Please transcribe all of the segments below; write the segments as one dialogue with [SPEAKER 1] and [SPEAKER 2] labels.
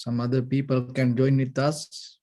[SPEAKER 1] some other people can join with us.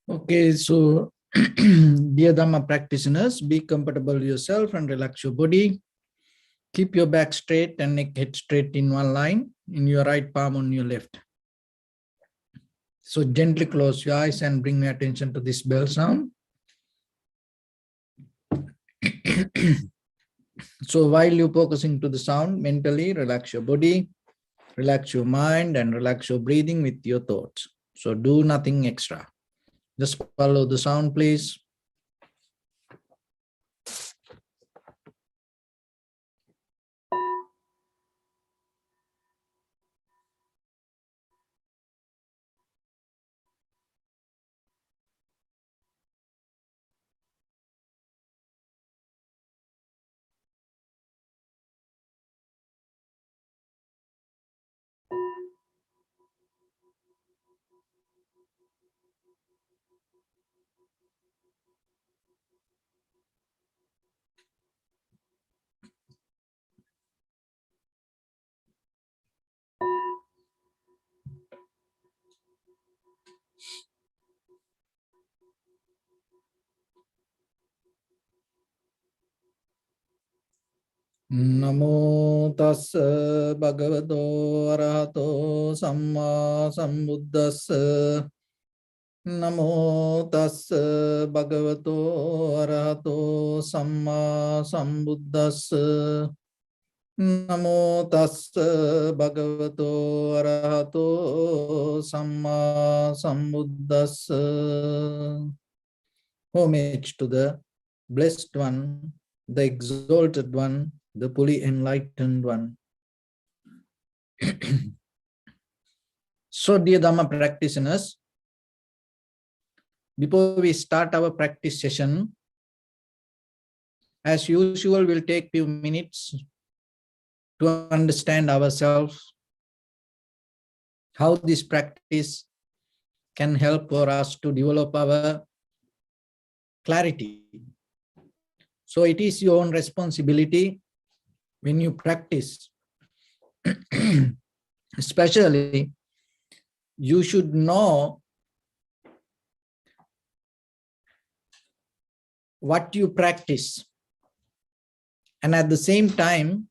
[SPEAKER 1] Okay, so dear Dhamma practitioners, be comfortable yourself and relax your body. Keep your back straight and neck head straight in one line, in your right palm on your left. So gently close your eyes and bring your attention to this bell sound. So while you're focusing to the sound, mentally relax your body, relax your mind, and relax your breathing with your thoughts. So do nothing extra. Just follow the sound, please. Namo tassa bhagavato arahato samma sambuddhassa. Namo tassa bhagavato arahato samma sambuddhassa. Namo tassa bhagavato arahato samma sambuddhassa. Homage to the blessed one, the exalted one, the fully enlightened one. So, dear Dhamma practitioners, before we start our practice session, as usual, we'll take few minutes to understand ourselves, how this practice can help for us to develop our clarity. So it is your own responsibility when you practice. Especially, you should know what you practice. And at the same time,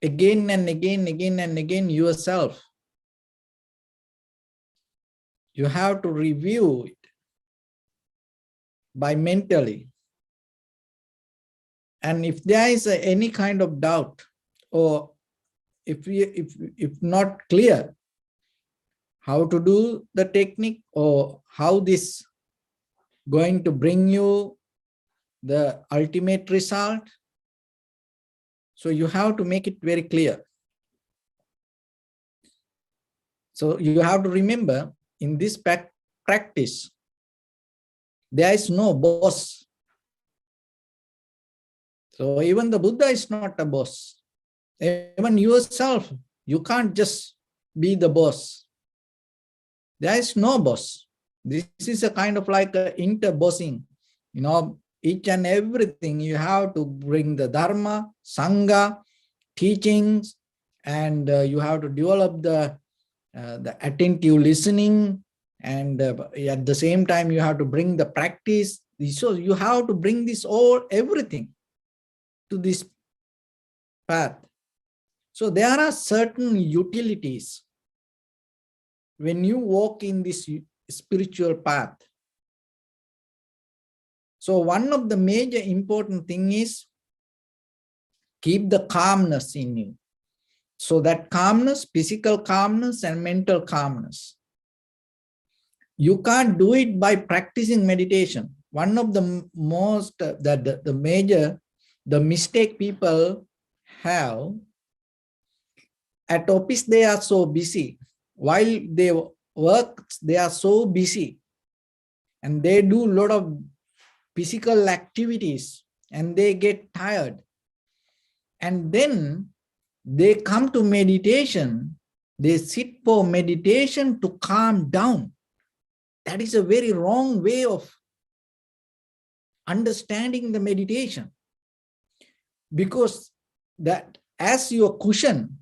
[SPEAKER 1] again and again yourself, you have to review it by mentally. And if there is any kind of doubt, or if not clear how to do the technique, or how this going to bring you the ultimate result, so you have to make it very clear. So you have to remember, in this practice, there is no boss. So even the Buddha is not a boss. Even yourself, you can't just be the boss. There is no boss. This is a kind of like a inter-bossing. Each and everything you have to bring the Dharma, Sangha, teachings, and you have to develop the attentive listening, and at the same time you have to bring the practice. So you have to bring this everything to this path. So there are certain utilities when you walk in this spiritual path. So one of the major important thing is keep the calmness in you. So that calmness, physical calmness and mental calmness. You can't do it by practicing meditation. One of the most, the mistake people have, at office they are so busy. While they work, they are so busy. And they do a lot of physical activities and they get tired. And then they come to meditation, they sit for meditation to calm down. That is a very wrong way of understanding the meditation. Because that as your cushion,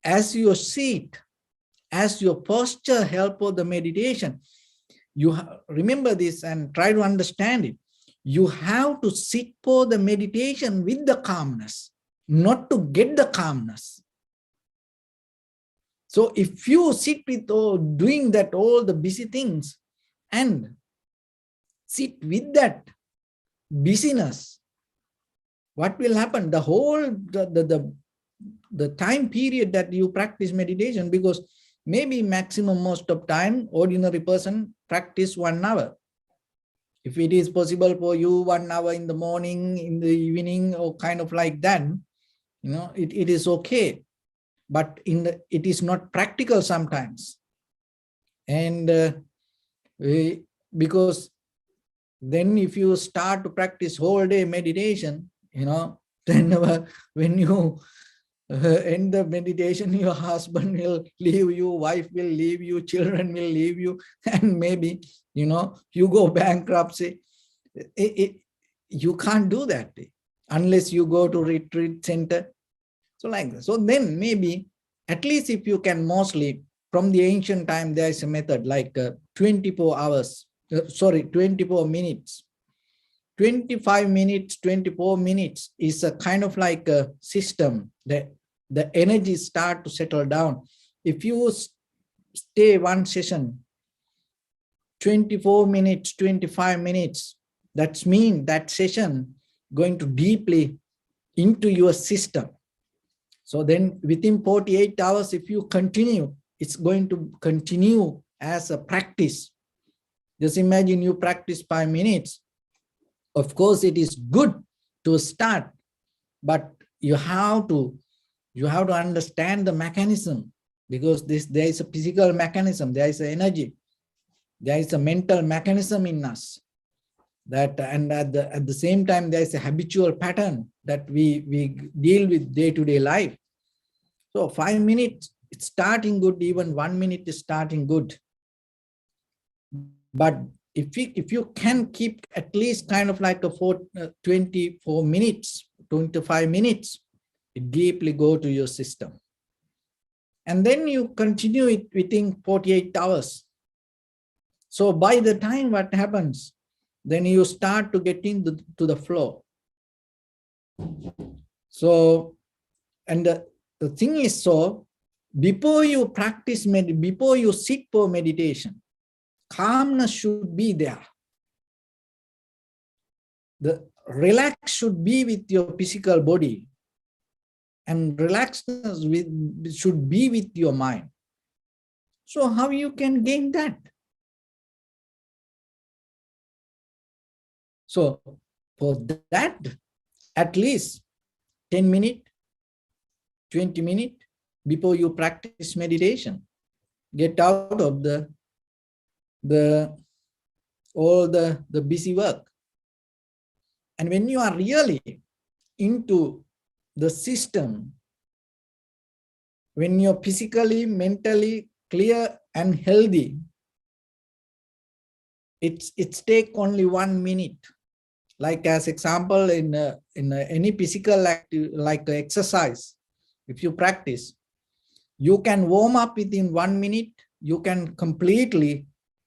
[SPEAKER 1] as your seat, as your posture help for the meditation, you remember this and try to understand it. You have to sit for the meditation with the calmness, not to get the calmness. So if you sit with doing that all the busy things and sit with that busyness, what will happen? The whole the time period that you practice meditation, because maybe maximum most of time ordinary person practice 1 hour. If it is possible for you 1 hour in the morning, in the evening, or kind of like that, it is okay. But it is not practical sometimes. And because then if you start to practice whole day meditation, then when you end the meditation, your husband will leave you, wife will leave you, children will leave you, and maybe, you go bankruptcy. You can't do that unless you go to retreat center. So like that. So then maybe, at least if you can, mostly from the ancient time, there is a method like 24 hours, 24 minutes. 25 minutes, 24 minutes is a kind of like a system that the energy start to settle down. If you stay one session, 24 minutes, 25 minutes, that means that session going to deeply into your system. So then within 48 hours, if you continue, it's going to continue as a practice. Just imagine you practice 5 minutes. Of course, it is good to start, but you have to understand the mechanism, because there is a physical mechanism, there is an energy, there is a mental mechanism in us. That, and at the same time, there is a habitual pattern that we deal with day-to-day life. So 5 minutes, it's starting good, even 1 minute is starting good. But if you can keep at least kind of like a 24 minutes, 25 minutes, it deeply go to your system. And then you continue it within 48 hours. So by the time what happens, then you start to get into the flow. So, and the thing is, so before you practice, before you sit for meditation, calmness should be there. The relax should be with your physical body, and relaxedness should be with your mind. So how you can gain that? So for that, at least 10 minutes, 20 minutes before you practice meditation, get out of all the busy work. And when you are really into the system, when you're physically, mentally clear and healthy, it's take only 1 minute. Like as example, in any physical active like exercise, if you practice, you can warm up within 1 minute, you can completely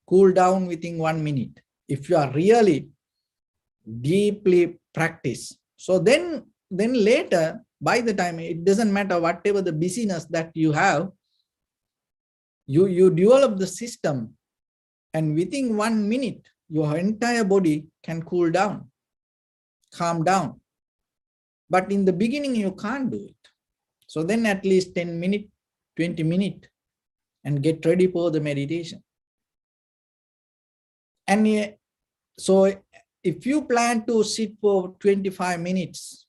[SPEAKER 1] cool down within 1 minute if you are really deeply practice. So then later, by the time, it doesn't matter whatever the busyness that you have, you develop the system, and within 1 minute your entire body can cool down, calm down. But in the beginning you can't do it. So then at least 10 minutes, 20 minutes, and get ready for the meditation. And so if you plan to sit for 25 minutes,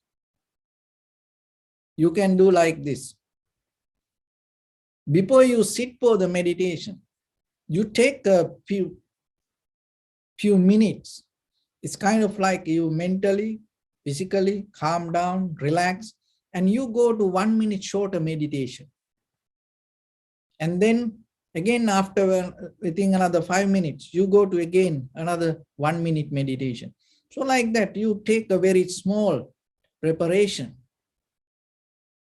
[SPEAKER 1] you can do like this. Before you sit for the meditation, you take a few minutes. It's kind of like you mentally, physically calm down, relax, and you go to 1 minute shorter meditation. And then again, after within another 5 minutes, you go to again another 1 minute meditation. So like that, you take a very small preparation.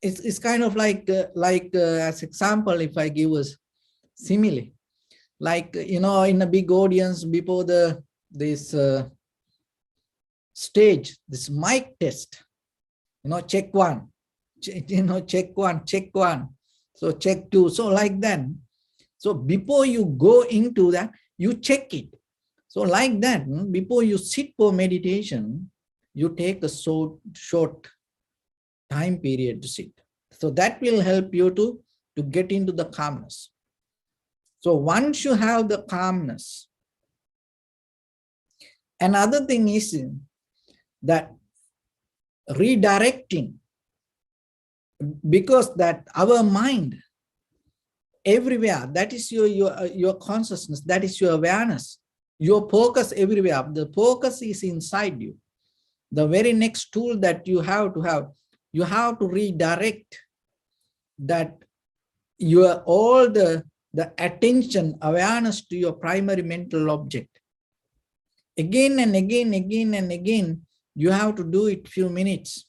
[SPEAKER 1] It's kind of like as example, if I give us simile, like, in a big audience before this stage, this mic test, check one, check one, check one, so check two, so like that. So before you go into that, you check it. So like that, before you sit for meditation, you take a short time period to sit. So that will help you to get into the calmness. So once you have the calmness, another thing is that redirecting, because that our mind everywhere, that is your consciousness, that is your awareness, your focus everywhere. The focus is inside you. The very next tool that you have to redirect that all the attention, awareness to your primary mental object. Again and again, again and again, you have to do it few minutes.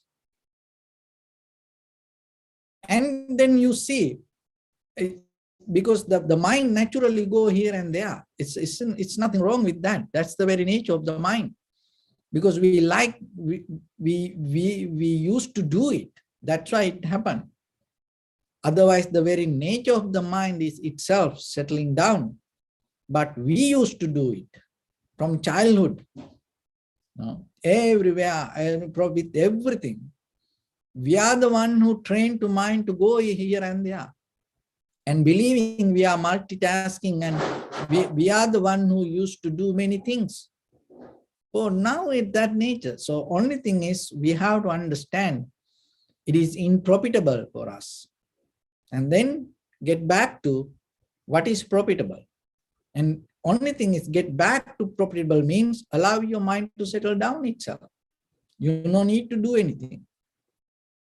[SPEAKER 1] And then you see, because the mind naturally go here and there. It's nothing wrong with that. That's the very nature of the mind. Because we used to do it. That's why it happened. Otherwise, the very nature of the mind is itself settling down. But we used to do it from childhood. Everywhere, with everything. We are the one who trained the mind to go here and there. And believing we are multitasking, and we are the one who used to do many things. So now it's that nature. So only thing is we have to understand it is unprofitable for us. And then get back to what is profitable. And only thing is get back to profitable means allow your mind to settle down itself. You don't need to do anything.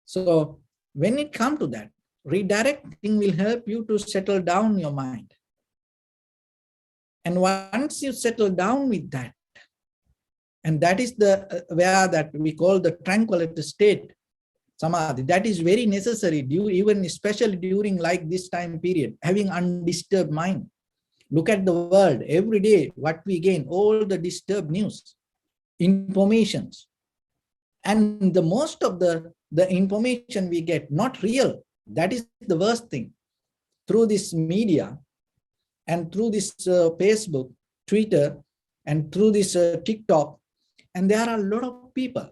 [SPEAKER 1] So when it comes to that, redirecting will help you to settle down your mind. And once you settle down with that, and that is the where that we call the tranquility state, samadhi, that is very necessary, even especially during like this time period, having undisturbed mind. Look at the world every day, what we gain, all the disturbed news, informations. And the most of the information we get, not real. That is the worst thing. Through this media and through this Facebook, Twitter, and through this TikTok, and there are a lot of people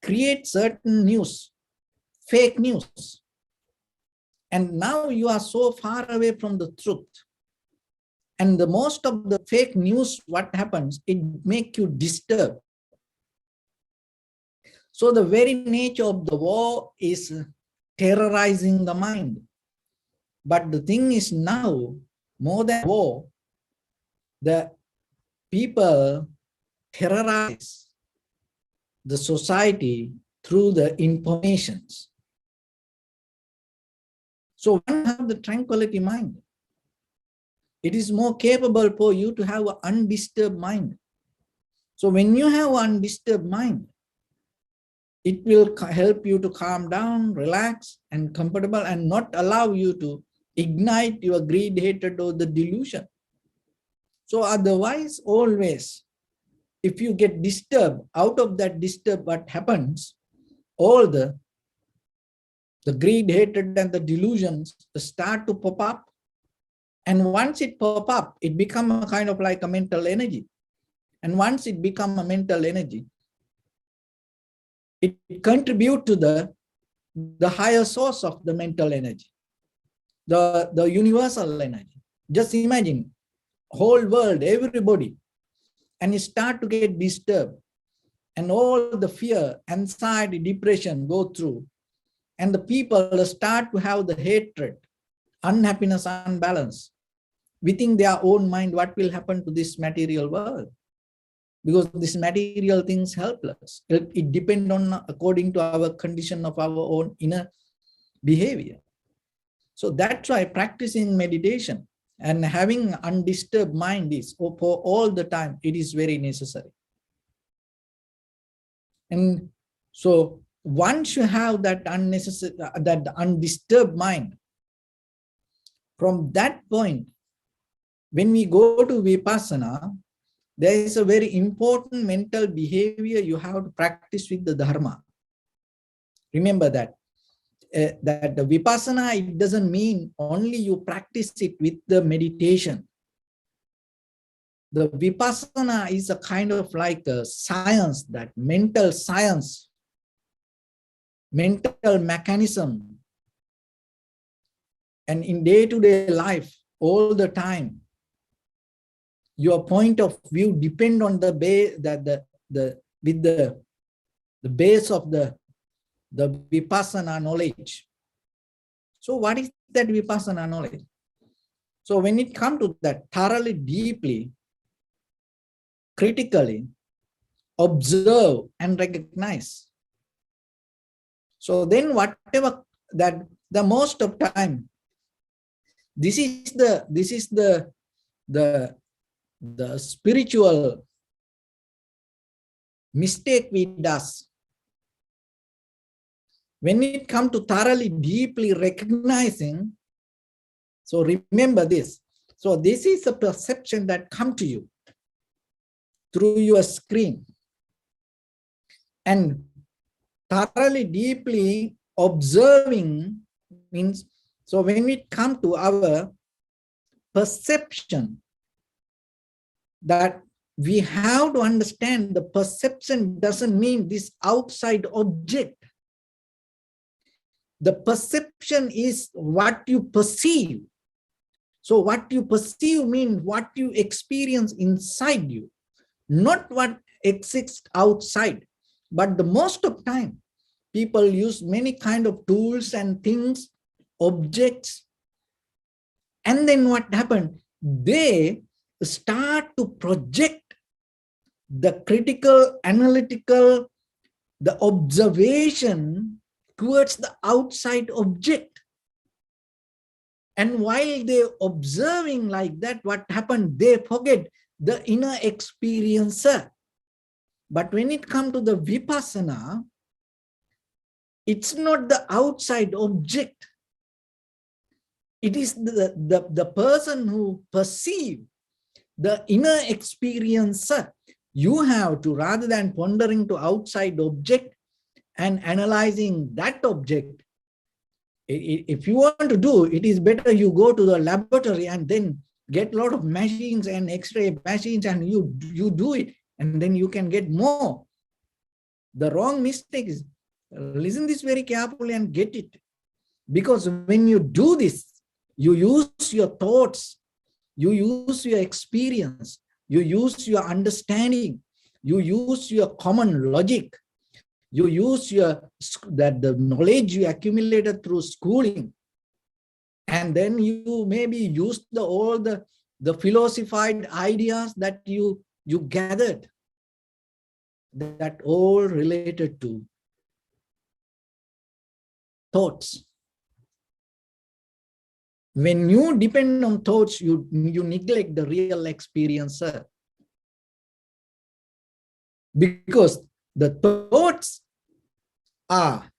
[SPEAKER 1] create certain news, fake news. And now you are so far away from the truth. And the most of the fake news, what happens, it makes you disturbed. So the very nature of the war is terrorizing the mind. But the thing is now, more than war, the people terrorize the society through the informations. So one have the tranquility mind. it is more capable for you to have an undisturbed mind. So when you have an undisturbed mind, it will help you to calm down, relax, and comfortable, and not allow you to ignite your greed, hatred, or the delusion. So otherwise, always, if you get disturbed, out of that disturb, what happens? All the greed, hatred, and the delusions start to pop up. And once it pop up, it becomes a kind of like a mental energy. And once it becomes a mental energy, it contributes to the higher source of the mental energy, the universal energy. Just imagine, whole world, everybody, and you start to get disturbed, and all the fear, anxiety, depression go through, and the people start to have the hatred, unhappiness, unbalance within their own mind. What will happen to this material world? Because this material things helpless. It depends on according to our condition of our own inner behavior. So that's why practicing meditation and having undisturbed mind is for all the time, it is very necessary. And so once you have that undisturbed mind, from that point, when we go to Vipassana, there is a very important mental behavior you have to practice with the Dharma. Remember that. That the Vipassana, it doesn't mean only you practice it with the meditation. The Vipassana is a kind of like a science, that mental science, mental mechanism. And in day-to-day life, all the time, your point of view depend on the base that the base of the Vipassana knowledge. So what is that Vipassana knowledge? So when it comes to that, thoroughly, deeply, critically observe and recognize. So then whatever that the most of time, this is the spiritual mistake we does. When it comes to thoroughly, deeply recognizing, so remember this. So this is a perception that comes to you through your screen. And thoroughly, deeply observing means, so when it comes to our perception, that we have to understand the perception doesn't mean this outside object. The perception is what you perceive. So what you perceive means what you experience inside you, not what exists outside. But the most of time, people use many kind of tools and things, objects, and then what happened? They start to project the critical, analytical, the observation towards the outside object. And while they're observing like that, what happened? They forget the inner experiencer. But when it comes to the Vipassana, it's not the outside object. It is the person who perceives the inner experiencer. You have to, rather than pondering to outside object and analyzing that object, if you want to do, it is better you go to the laboratory and then get a lot of machines and X-ray machines and you do it, and then you can get more. The wrong mistake is, listen this very carefully and get it. Because when you do this, you use your thoughts, you use your experience, you use your understanding, you use your common logic, you use the knowledge you accumulated through schooling, and then you maybe use all the philosophied ideas that you gathered, that all related to thoughts. When you depend on thoughts, you neglect the real experiencer. Because the thoughts are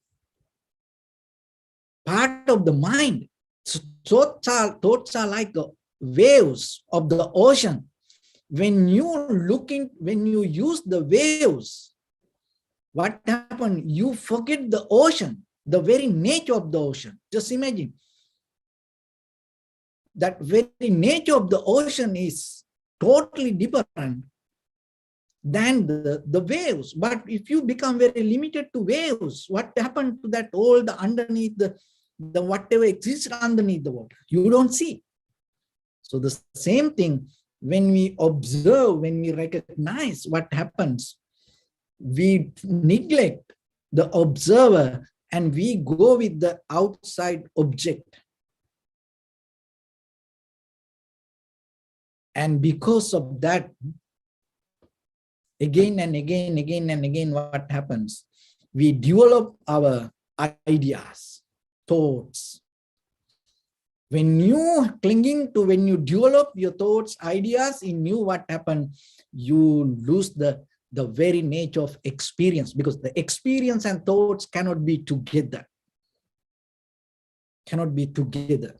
[SPEAKER 1] part of the mind. So thoughts are like waves of the ocean. When you use the waves, what happened? You forget the ocean, the very nature of the ocean. Just imagine. That very nature of the ocean is totally different than the waves. But if you become very limited to waves, what happened to that all the underneath the whatever exists underneath the water? You don't see. So the same thing, when we observe, when we recognize what happens, we neglect the observer and we go with the outside object. And because of that, again and again, what happens? We develop our ideas, thoughts. When you develop your thoughts, ideas in you, what happens? You lose the very nature of experience, because the experience and thoughts cannot be together. Cannot be together.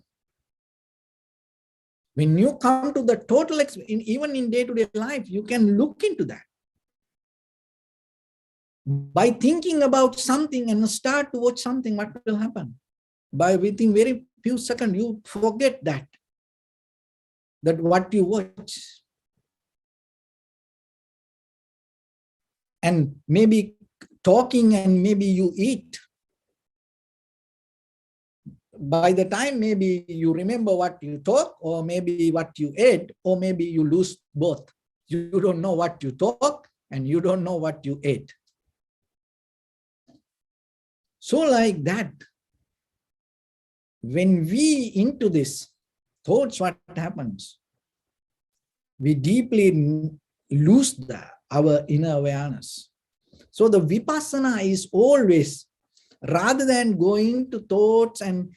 [SPEAKER 1] When you come to the total, even in day-to-day life, you can look into that. By thinking about something and start to watch something, what will happen? By within very few seconds, you forget that what you watch. And maybe talking, and maybe you eat. By the time maybe you remember what you talk, or maybe what you ate, or maybe you lose both. You don't know what you talk and you don't know what you ate. So like that, when we into this thoughts, what happens? We deeply lose our inner awareness. So the vipassana is always, rather than going to thoughts and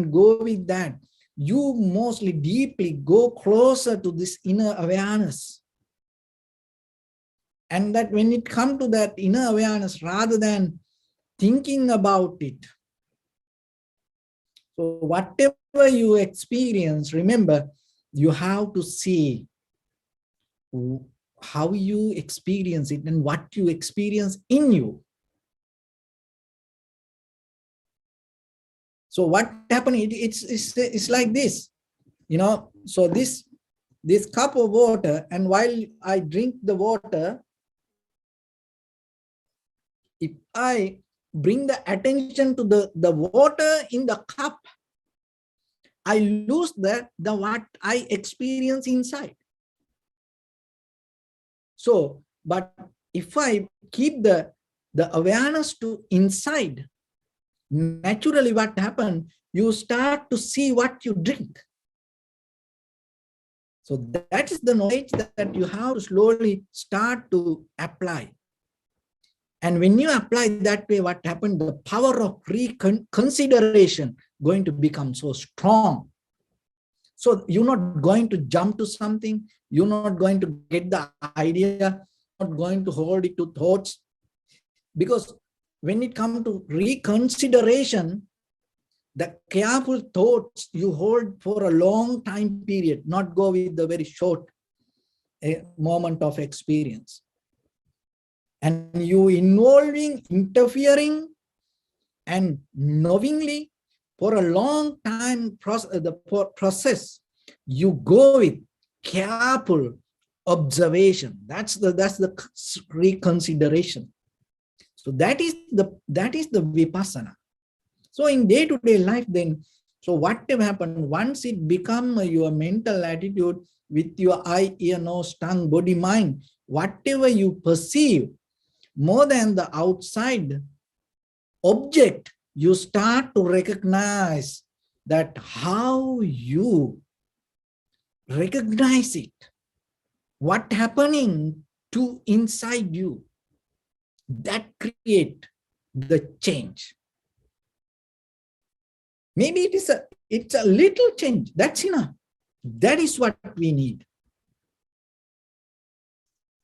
[SPEAKER 1] go with that, you mostly deeply go closer to this inner awareness. And that when it comes to that inner awareness, rather than thinking about it, so whatever you experience, remember, you have to see how you experience it and what you experience in you. So what happened? It's like this, So this cup of water, and while I drink the water, if I bring the attention to the water in the cup, I lose the what I experience inside. So, but if I keep the awareness to inside, naturally what happens? You start to see what you drink. So that is the knowledge that you have to slowly start to apply. And when you apply that way, what happened? The power of reconsideration going to become so strong. So you're not going to jump to something. You're not going to get the idea, not going to hold it to thoughts. Because when it comes to reconsideration, the careful thoughts you hold for a long time period, not go with the very short moment of experience. And you involving, interfering, and knowingly for a long time process, you go with careful observation. That's the reconsideration. So that is the vipassana. So in day-to-day life, then, so whatever happens, once it becomes your mental attitude with your eye, ear, nose, tongue, body, mind, whatever you perceive, more than the outside object, you start to recognize that how you recognize it, what happening to inside you, that create the change. Maybe it is it's a little change. That's enough. That is what we need.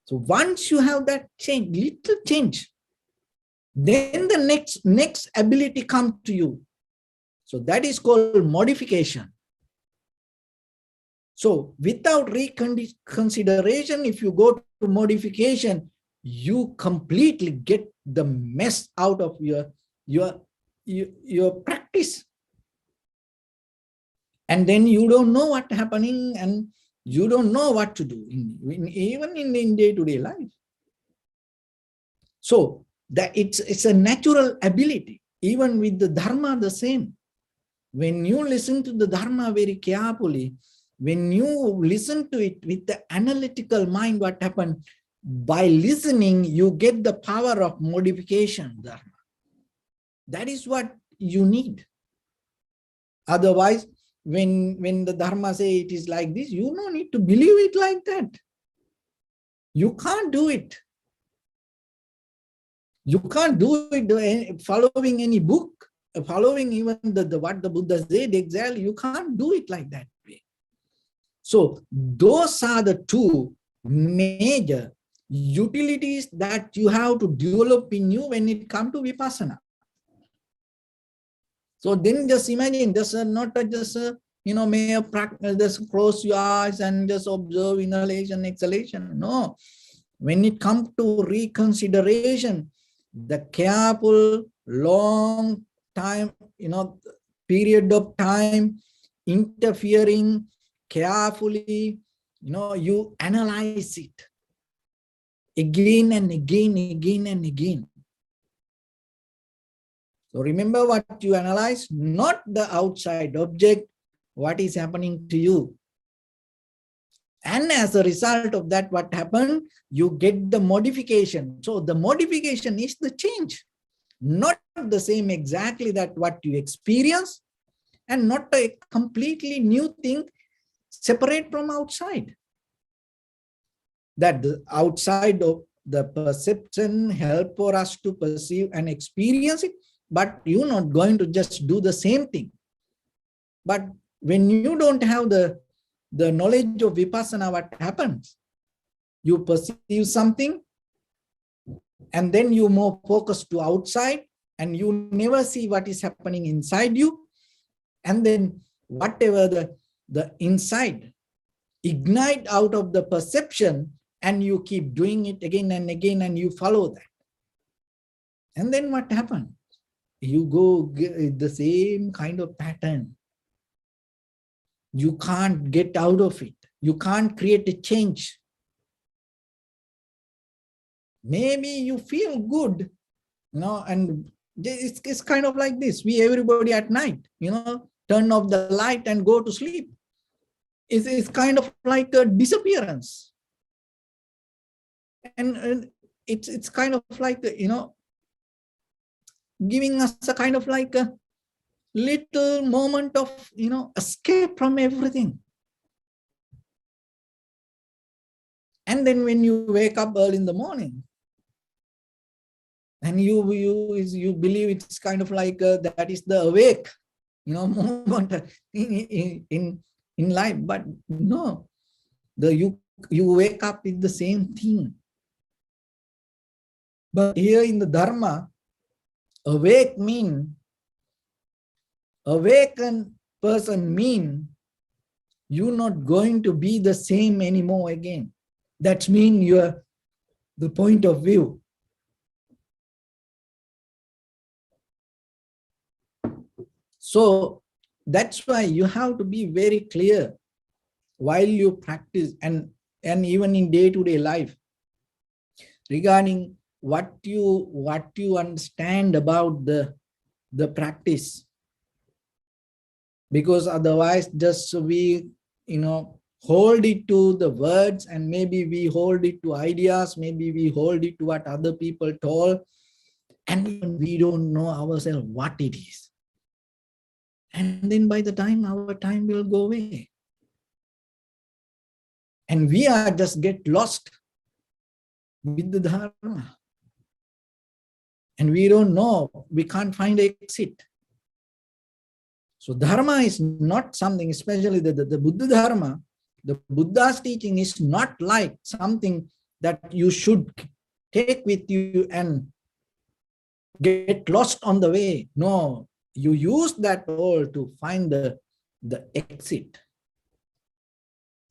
[SPEAKER 1] So once you have that change, little change, then the next ability comes to you. So that is called modification. So without reconsideration, if you go to modification, you completely get the mess out of your practice. And then you don't know what's happening and you don't know what to do, even in day-to-day life. So that it's a natural ability. Even with the Dharma, the same. When you listen to the Dharma very carefully, when you listen to it with the analytical mind, what happened? By listening, you get the power of modification, Dharma. That is what you need. Otherwise, when the Dharma say it is like this, you don't need to believe it like that. You can't do it. You can't do it following any book, following even what the Buddha said exactly. You can't do it like that way. So those are the two major utilities that you have to develop in you when it comes to Vipassana. So then just imagine, just not just mere practice, just close your eyes and just observe inhalation, exhalation. No. When it comes to reconsideration, the careful, long time, period of time, interfering carefully, you analyze it again and again, again and again. So remember what you analyze, not the outside object, what is happening to you. And as a result of that, what happened? You get the modification. So the modification is the change, not the same exactly that what you experience, and not a completely new thing separate from outside. That the outside of the perception help for us to perceive and experience it, but you're not going to just do the same thing. But when you don't have the knowledge of Vipassana, what happens? You perceive something and then you more focus to outside and you never see what is happening inside you. And then whatever the inside ignite out of the perception, and you keep doing it again and again and you follow that. And then what happens? You go the same kind of pattern. You can't get out of it. You can't create a change. Maybe you feel good, and it's kind of like this. Everybody at night, turn off the light and go to sleep. It's kind of like a disappearance. And it's kind of like, giving us a kind of like a little moment of, escape from everything. And then when you wake up early in the morning, and you believe it's kind of like that is the awake, moment in life. But no, you wake up with the same thing. But here in the Dharma, awakened person mean you're not going to be the same anymore again. That means you're the point of view. So that's why you have to be very clear while you practice and even in day-to-day life regarding what you understand about the practice. Because otherwise just we hold it to the words, and maybe we hold it to ideas, maybe we hold it to what other people told, and even we don't know ourselves what it is. And then by the time our time will go away, and we are just get lost with the Dharma, and we don't know, we can't find an exit. So dharma is not something, especially the Buddha dharma, the Buddha's teaching is not like something that you should take with you and get lost on the way. No, you use that all to find the exit.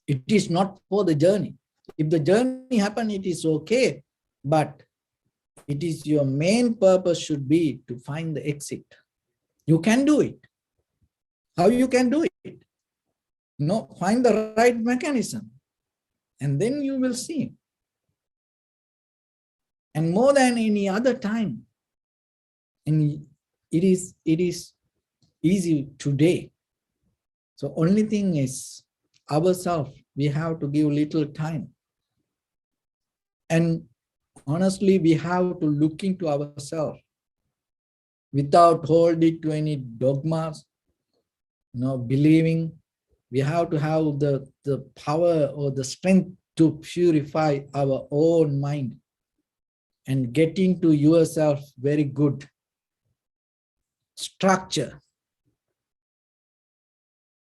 [SPEAKER 1] It is not for the journey. If the journey happen, it is okay, but it is your main purpose should be to find the exit. You can do it. How you can do it? No, find the right mechanism, and then you will see. And more than any other time, and it is easy today. So only thing is ourselves, we have to give little time. And honestly, we have to look into ourselves without holding to any dogmas, believing. We have to have the power or the strength to purify our own mind and get into yourself very good structure.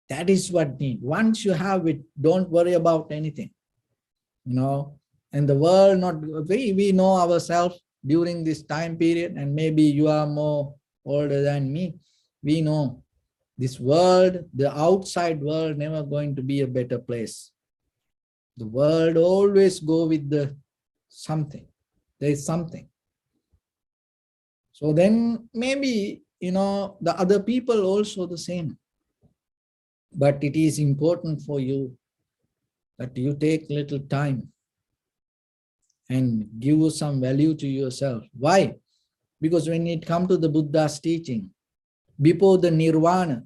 [SPEAKER 1] That is what need. Once you have it, don't worry about anything. And the world, we know ourselves during this time period, and maybe you are more older than me. We know this world, the outside world, never going to be a better place. The world always go with the something. There is something. So then maybe, the other people also the same. But it is important for you that you take little time and give some value to yourself. Why? Because when it comes to the Buddha's teaching, before the nirvana,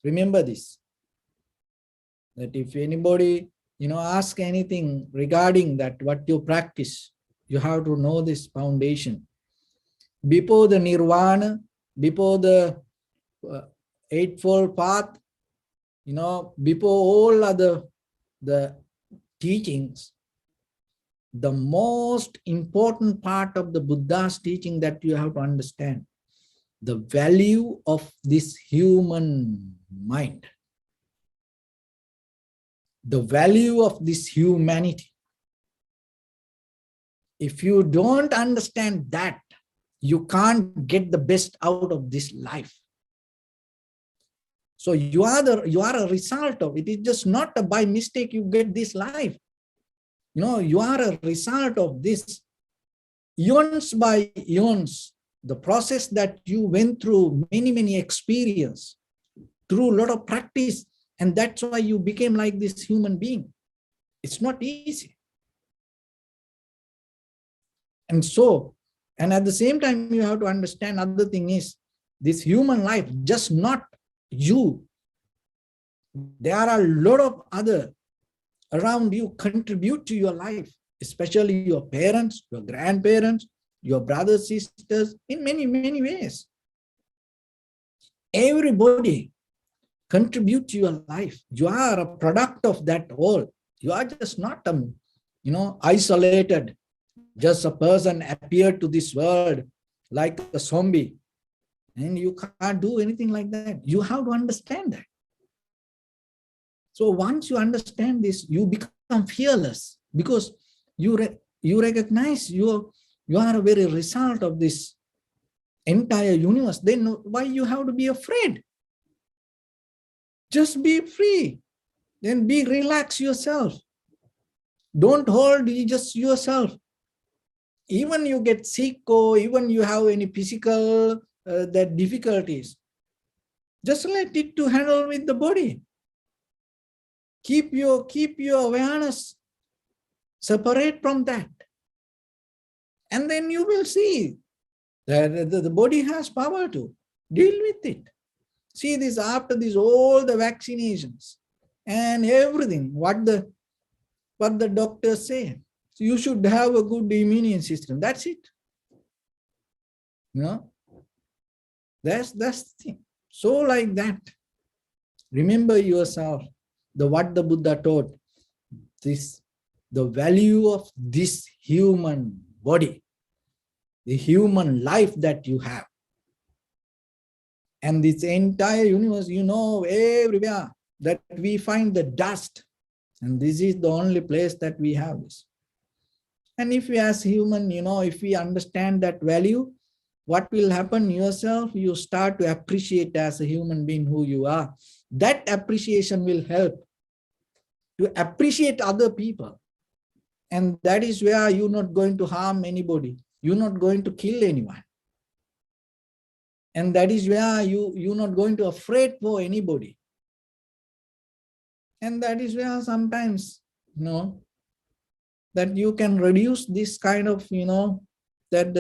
[SPEAKER 1] remember this, that if anybody, ask anything regarding that, what you practice, you have to know this foundation. Before the nirvana, before the eightfold path, before all other the teachings, the most important part of the Buddha's teaching that you have to understand, the value of this human mind, the value of this humanity. If you don't understand that, you can't get the best out of this life. So you are a result of it. It is just not by mistake you get this life. You are a result of this eons by eons, the process that you went through, many experience, through a lot of practice, and that's why you became like this human being. It's not easy. And at the same time, you have to understand other thing is, this human life, just not you. There are a lot of other around you contribute to your life, especially your parents, your grandparents, your brothers, sisters, in many ways. Everybody contribute to your life. You are a product of that whole. You are just not isolated. Just a person appeared to this world like a zombie. And you can't do anything like that. You have to understand that. So once you understand this, you become fearless, because you recognize you are a very result of this entire universe. Then why you have to be afraid? Just be free. Then relax yourself. Don't hold just yourself. Even you get sick or even you have any physical difficulties, just let it to handle with the body. Keep your awareness separate from that. And then you will see that the body has power to deal with it. See this, after this, all the vaccinations and everything, what the doctors say. So you should have a good immune system. That's it. That's the thing. So like that, remember yourself, what the Buddha taught, the value of this human body, the human life that you have. And this entire universe, everywhere that we find the dust. And this is the only place that we have this. And if we as human, if we understand that value, what will happen yourself? You start to appreciate as a human being who you are. That appreciation will help to appreciate other people. And that is where you're not going to harm anybody. You're not going to kill anyone. And that is where you're not going to afraid for anybody. And that is where sometimes, that you can reduce this kind of, that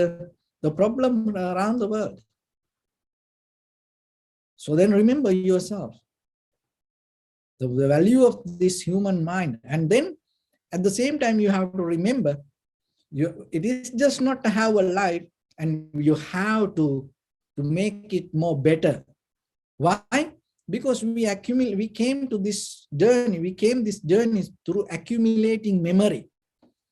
[SPEAKER 1] the problem around the world. So then remember yourself, the value of this human mind. And then at the same time, you have to remember, it is just not to have a life, and you have to make it more better. Why? Because we came to this journey, through accumulating memory.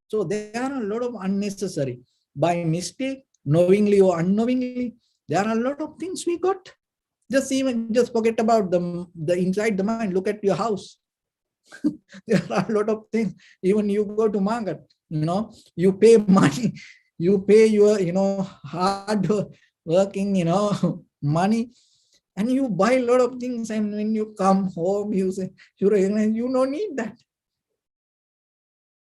[SPEAKER 1] So there are a lot of unnecessary, by mistake, knowingly or unknowingly, there are a lot of things we got. Just forget about the inside the mind. Look at your house. There are a lot of things. Even you go to market, you pay money, you pay your, hard working, money, and you buy a lot of things. And when you come home, you say, you recognize you don't need that.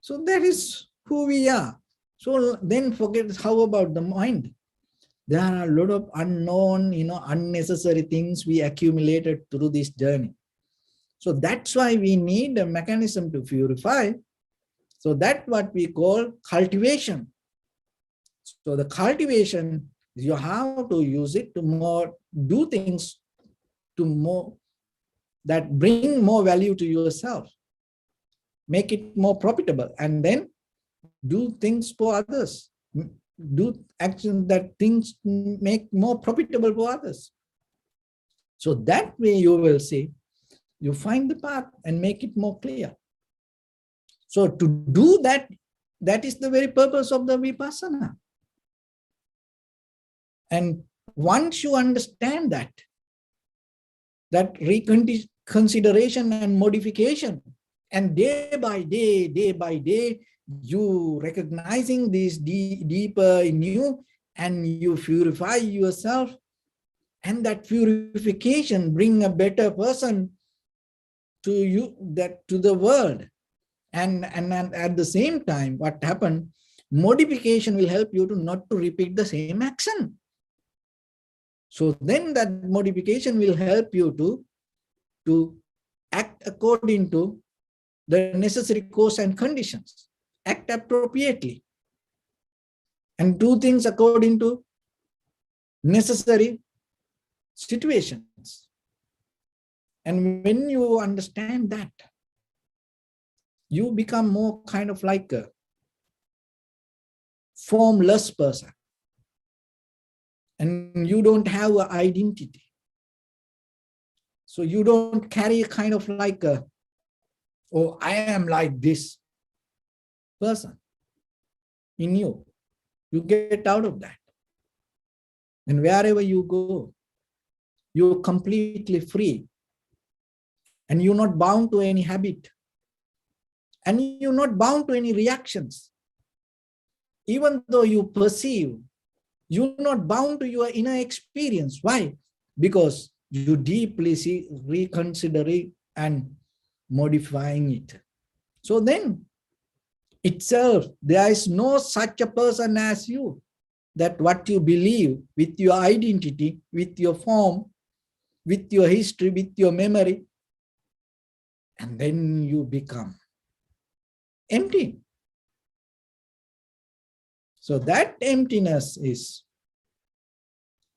[SPEAKER 1] So that is who we are. So then forget, how about the mind? There are a lot of unknown, unnecessary things we accumulated through this journey. So that's why we need a mechanism to purify. So that's what we call cultivation. So the cultivation, you have to use it to do things that bring more value to yourself, make it more profitable, and then do things for others. Do actions that things make more profitable for others. So that way you will see, you find the path and make it more clear. So to do that, that is the very purpose of the Vipassana. And once you understand that reconsideration and modification, and day by day, you recognizing this deeper in you, and you purify yourself, and that purification bring a better person to you, to the world. And at the same time, what happened? Modification will help you to not to repeat the same action. So then that modification will help you to act according to the necessary cause and conditions, act appropriately, and do things according to necessary situations. And when you understand that, you become more kind of like a formless person. And you don't have an identity. So you don't carry a kind of like oh, I am like this person in you. You get out of that. And wherever you go, you're completely free. And you're not bound to any habit. And you're not bound to any reactions. Even though you perceive, you're not bound to your inner experience. Why? Because you deeply see, reconsidering and modifying it. So then itself, there is no such a person as you, that what you believe with your identity, with your form, with your history, with your memory, and then you become empty. So that emptiness is,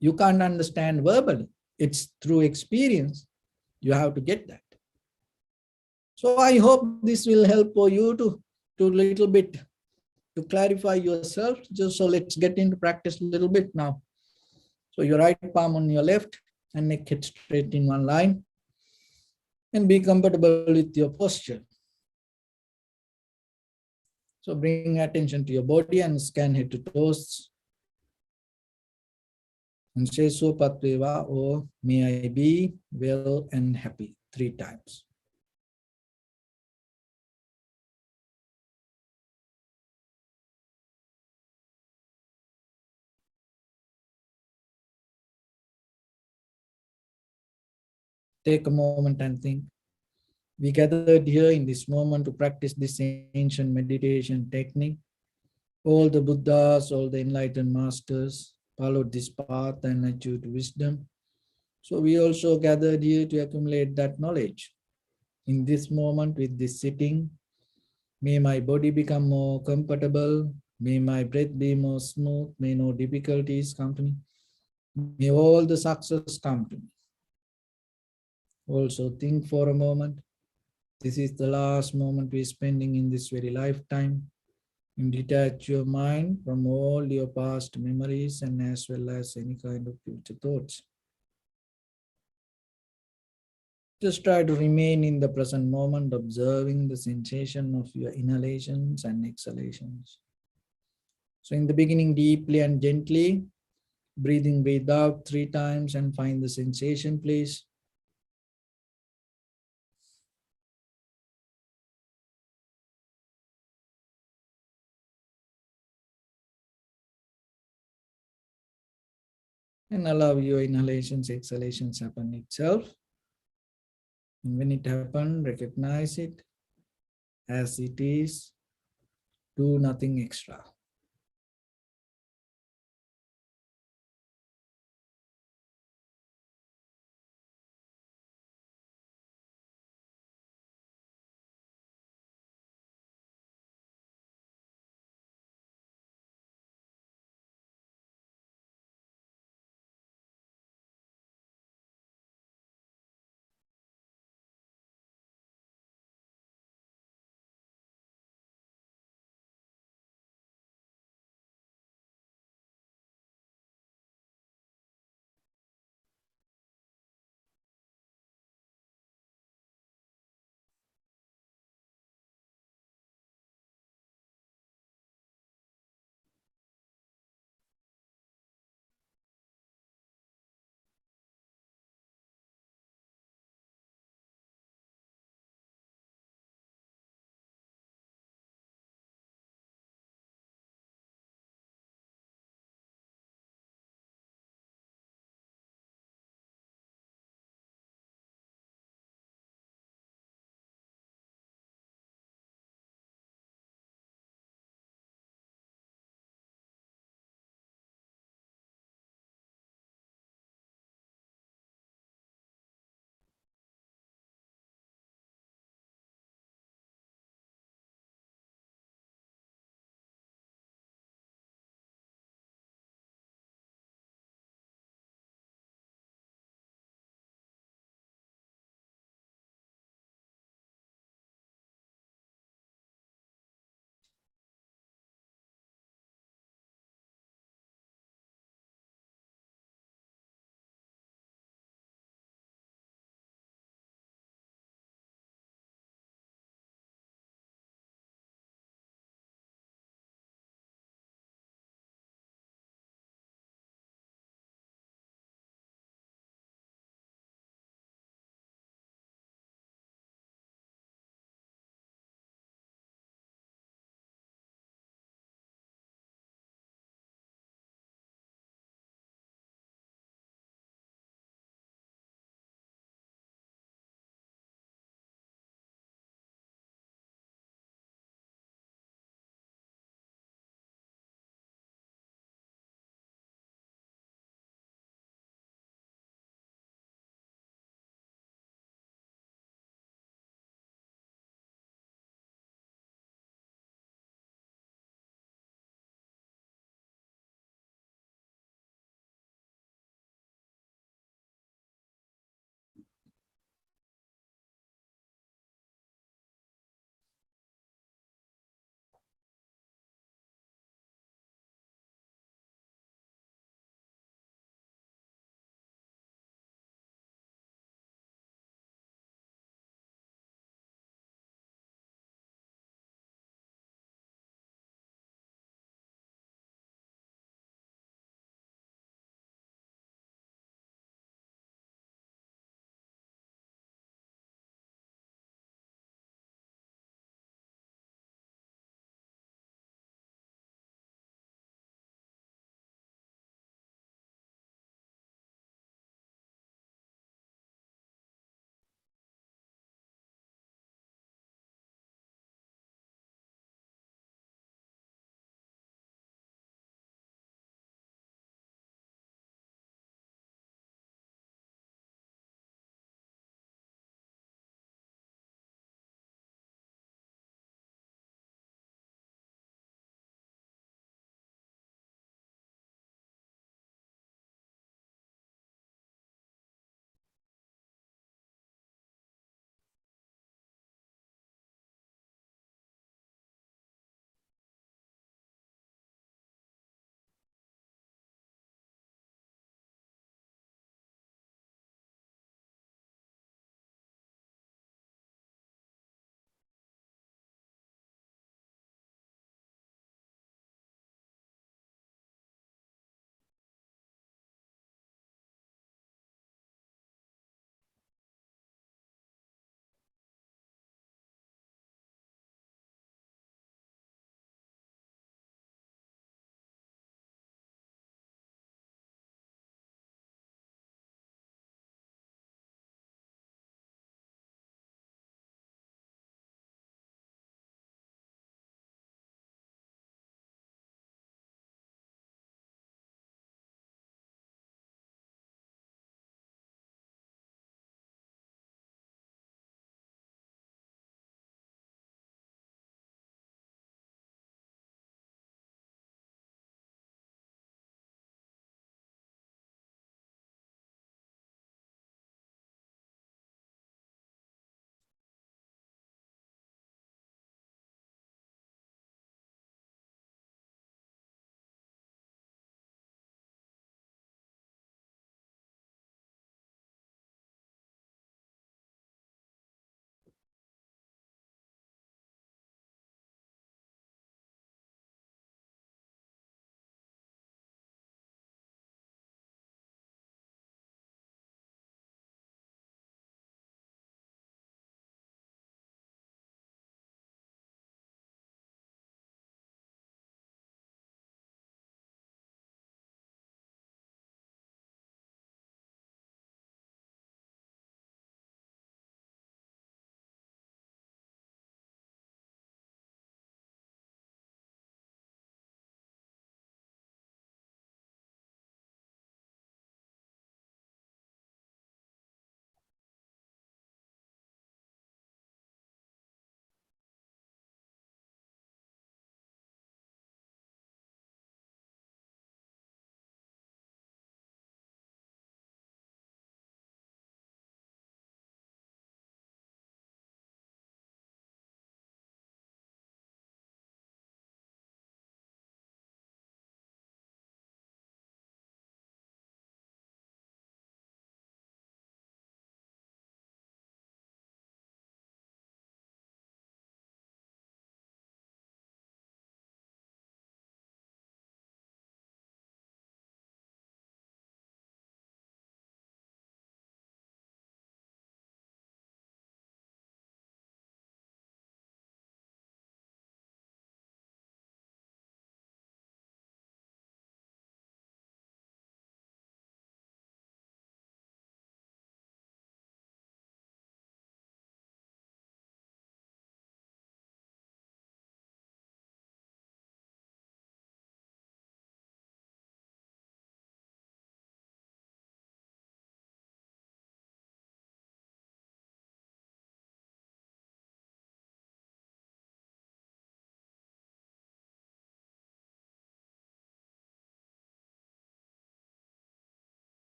[SPEAKER 1] you can't understand verbally. It's through experience. You have to get that. So I hope this will help for you to little bit to clarify yourself. Just so let's get into practice a little bit now. So your right palm on your left and neck head straight in one line, and be comfortable with your posture. So bring attention to your body and scan head to toes. And say Sopatveva, or may I be well and happy 3 times. Take a moment and think. We gathered here in this moment to practice this ancient meditation technique. All the Buddhas, all the enlightened masters followed this path and achieved wisdom. So we also gathered here to accumulate that knowledge. In this moment, with this sitting, may my body become more comfortable. May my breath be more smooth. May no difficulties come to me. May all the success come to me. Also think for a moment. This is the last moment we're spending in this very lifetime. And detach your mind from all your past memories and as well as any kind of future thoughts. Just try to remain in the present moment, observing the sensation of your inhalations and exhalations. So in the beginning, deeply and gently, breathe out 3 times and find the sensation, please. And allow your inhalations, exhalations happen itself. And when it happens, recognize it as it is. Do nothing extra.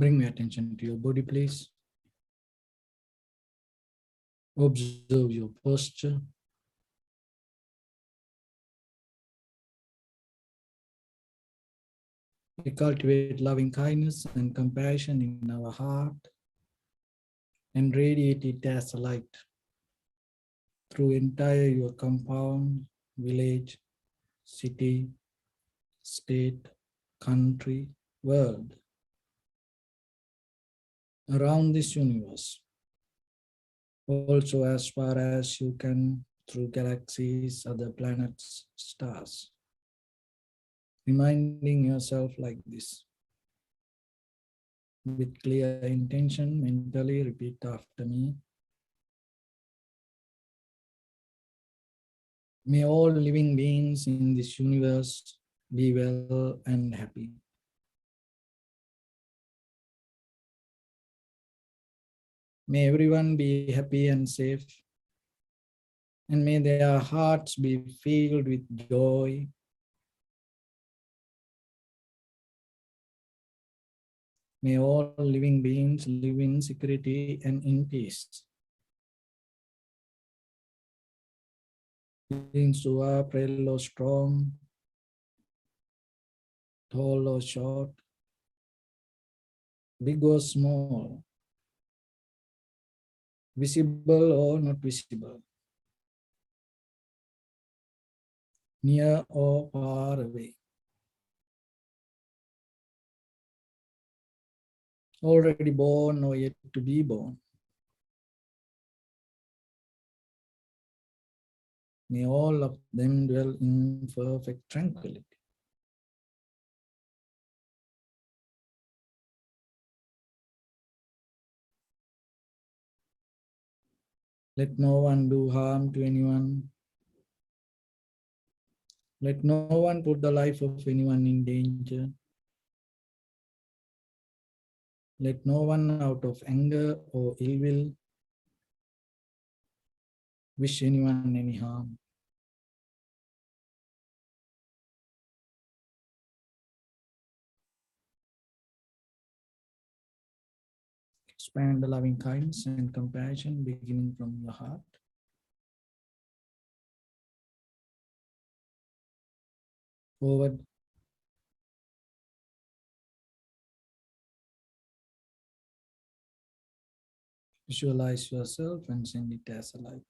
[SPEAKER 1] Bring your attention to your body, please. Observe your posture. We cultivate loving kindness and compassion in our heart and radiate it as a light through entire your compound, village, city, state, country, world, around this universe. Also as far as you can through galaxies, other planets, stars. Reminding yourself like this. With clear intention, mentally repeat after me. May all living beings in this universe be well and happy. May everyone be happy and safe. And may their hearts be filled with joy. May all living beings live in security and in peace. Beings who are frail or strong, tall or short, big or small, visible or not visible, near or far away, already born or yet to be born. May all of them dwell in perfect tranquility. Let no one do harm to anyone. Let no one put the life of anyone in danger. Let no one out of anger or ill will wish anyone any harm. Expand the loving kindness and compassion beginning from your heart. Forward. Visualize yourself and send it as a light.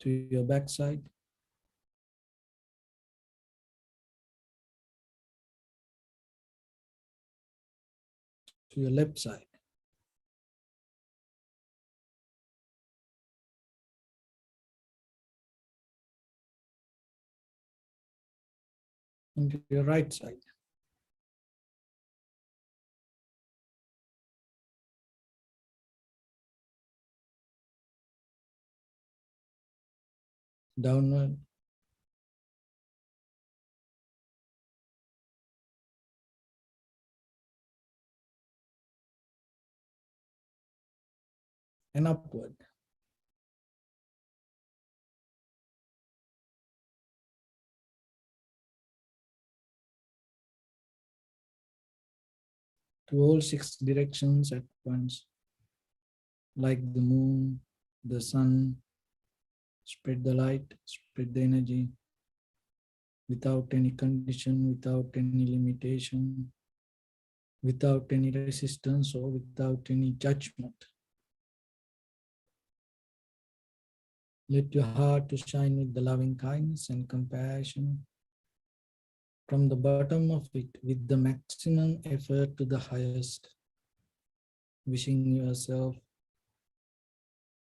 [SPEAKER 1] To your backside. To your left side. And to your right side. Downward. And upward. To all 6 directions at once. Like the moon, the sun, spread the light, spread the energy, without any condition, without any limitation, without any resistance or without any judgment. Let your heart to shine with the loving kindness and compassion from the bottom of it with the maximum effort to the highest. Wishing yourself,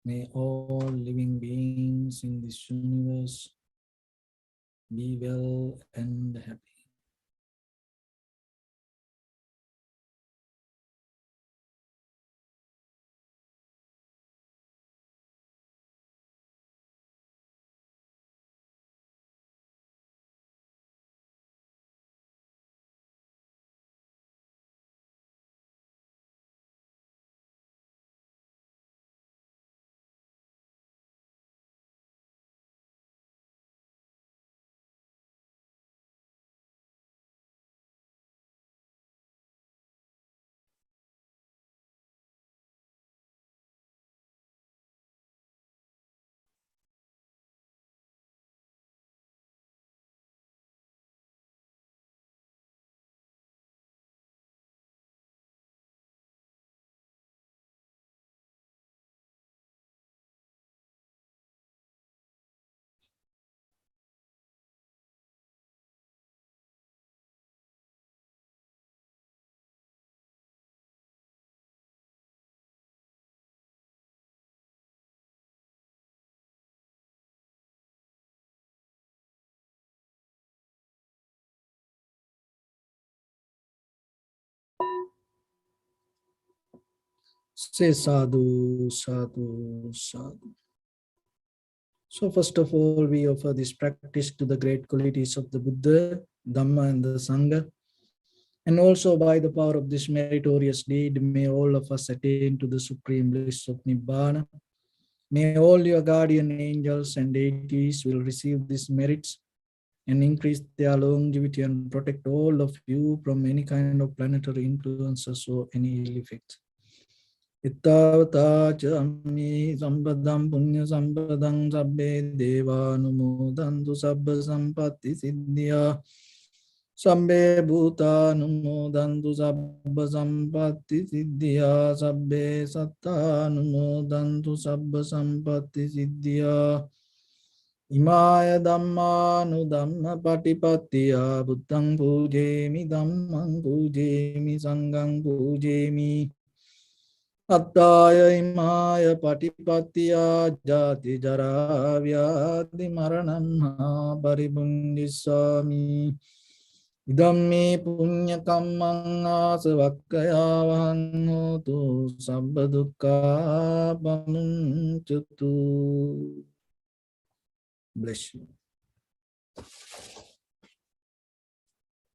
[SPEAKER 1] may all living beings in this universe be well and happy. Say sadhu, sadhu, sadhu. So first of all, we offer this practice to the great qualities of the Buddha, Dhamma and the Sangha. And also by the power of this meritorious deed, may all of us attain to the supreme bliss of Nibbana. May all your guardian angels and deities will receive these merits and increase their longevity and protect all of you from any kind of planetary influences or any ill effects. Ittavata chammi sampadam punya sampadam sabbe deva numodantu sabba sampatti siddhya sabbe bhuta numodantu sabba sampatti siddhya sabbe satta numodantu sabba sampatti siddhya Imaya dhamma nu dhamma patipattiya buddhang pujemi dhammang pujemi sanghang pujemi Attaya imaya patipattiya jati jara vyadi maranam paribundisami idammi punya kammang asavakkaya vahangotu sabba dukkha pamuncatu. Bless you.